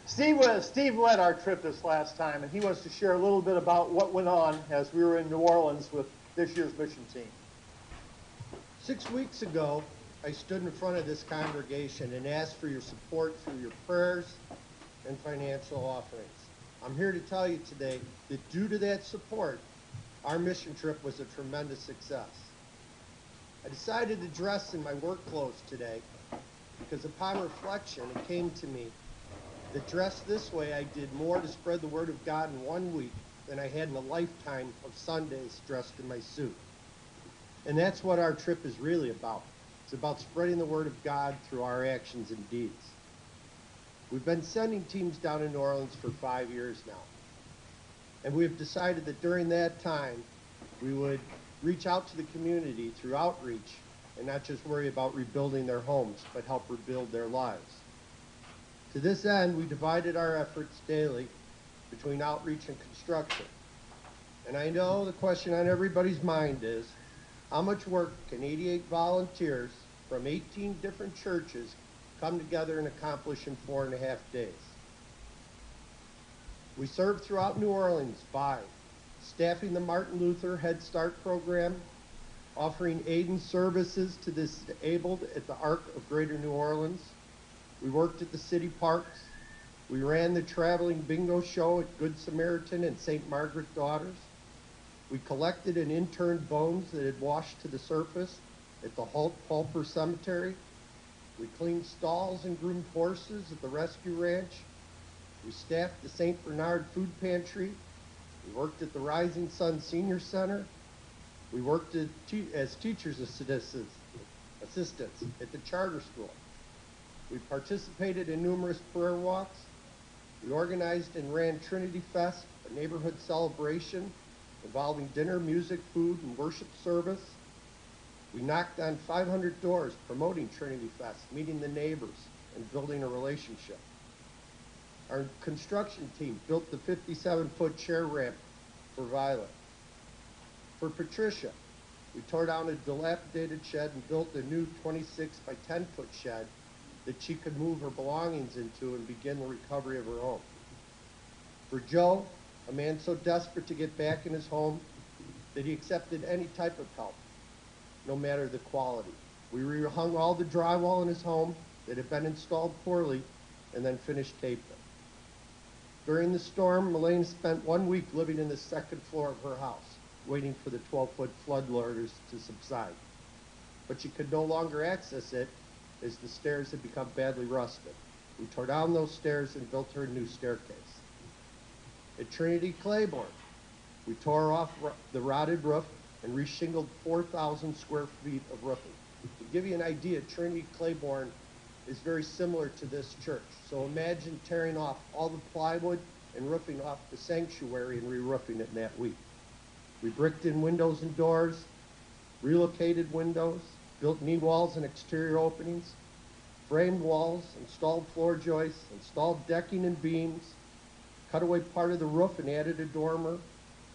Steve led our trip this last time, and he wants to share a little bit about what went on as we were in New Orleans with this year's mission team. 6 weeks ago, I stood in front of this congregation and asked for your support through your prayers and financial offerings. I'm here to tell you today that due to that support, our mission trip was a tremendous success. I decided to dress in my work clothes today because upon reflection, it came to me that dressed this way, I did more to spread the word of God in 1 week than I had in a lifetime of Sundays dressed in my suit. And that's what our trip is really about. It's about spreading the word of God through our actions and deeds. We've been sending teams down to New Orleans for 5 years now. And we've decided that during that time, we would reach out to the community through outreach and not just worry about rebuilding their homes, but help rebuild their lives. To this end, we divided our efforts daily between outreach and construction. And I know the question on everybody's mind is, how much work can 88 volunteers from 18 different churches come together and accomplish in 4.5 days? We served throughout New Orleans by staffing the Martin Luther Head Start program, offering aid and services to the disabled at the Ark of Greater New Orleans. We worked at the city parks. We ran the traveling bingo show at Good Samaritan and St. Margaret Daughters. We collected and interned bones that had washed to the surface at the Holt Pulper Cemetery. We cleaned stalls and groomed horses at the Rescue Ranch. We staffed the St. Bernard Food Pantry. We worked at the Rising Sun Senior Center. We worked as teachers' assistants at the charter school. We participated in numerous prayer walks. We organized and ran Trinity Fest, a neighborhood celebration involving dinner, music, food, and worship service. We knocked on 500 doors promoting Trinity Fest, meeting the neighbors, and building a relationship. Our construction team built the 57-foot chair ramp for Violet. For Patricia, we tore down a dilapidated shed and built a new 26 by 10-foot shed that she could move her belongings into and begin the recovery of her home. For Joe, a man so desperate to get back in his home that he accepted any type of help, no matter the quality. We rehung all the drywall in his home that had been installed poorly and then finished taping. During the storm, Melaine spent 1 week living in the second floor of her house, waiting for the 12-foot flood waters to subside. But she could no longer access it as the stairs had become badly rusted. We tore down those stairs and built her a new staircase. At Trinity Claiborne, we tore off the rotted roof and reshingled 4,000 square feet of roofing. To give you an idea, Trinity Claiborne is very similar to this church. So imagine tearing off all the plywood and roofing off the sanctuary and re-roofing it in that week. We bricked in windows and doors, relocated windows, built knee walls and exterior openings, framed walls, installed floor joists, installed decking and beams, cut away part of the roof and added a dormer,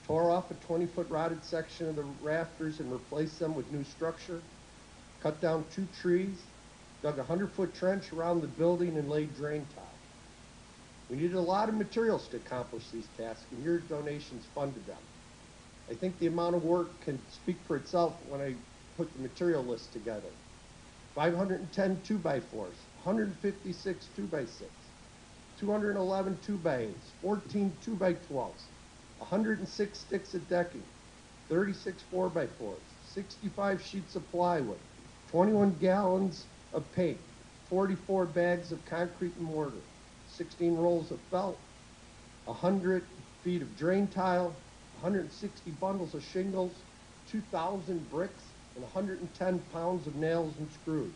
tore off a 20-foot rotted section of the rafters and replaced them with new structure, cut down 2 trees, dug a 100-foot trench around the building and laid drain tile. We needed a lot of materials to accomplish these tasks, and your donations funded them. I think the amount of work can speak for itself when I put the material list together. 510 2x4s, 156 2x6, 211 2x8s, 14 2x12s, 106 sticks of decking, 36 4x4s, 65 sheets of plywood, 21 gallons of paint, 44 bags of concrete and mortar, 16 rolls of felt, 100 feet of drain tile, 160 bundles of shingles, 2,000 bricks, and 110 pounds of nails and screws.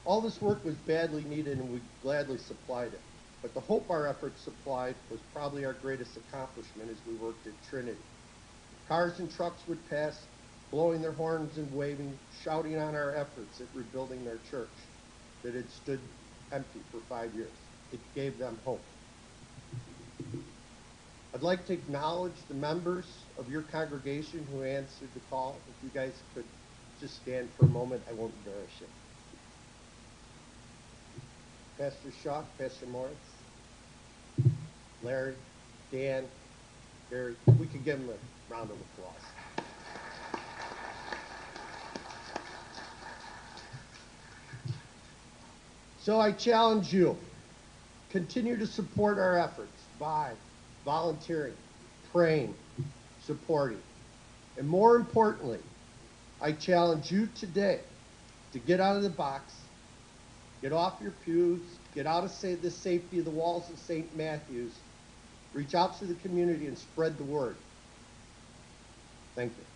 All this work was badly needed and we gladly supplied it. But the hope our efforts supplied was probably our greatest accomplishment as we worked at Trinity. Cars and trucks would pass, blowing their horns and waving, shouting on our efforts at rebuilding their church that had stood empty for 5 years. It gave them hope. I'd like to acknowledge the members of your congregation who answered the call. If you guys could just stand for a moment, I won't embarrass you. Pastor Shaw, Pastor Moritz, Larry, Dan, Gary. We could give them a round of applause. So I challenge you, continue to support our efforts by volunteering, praying, supporting. And more importantly, I challenge you today to get out of the box, get off your pews, get out of the safety of the walls of St. Matthew's, reach out to the community and spread the word. Thank you.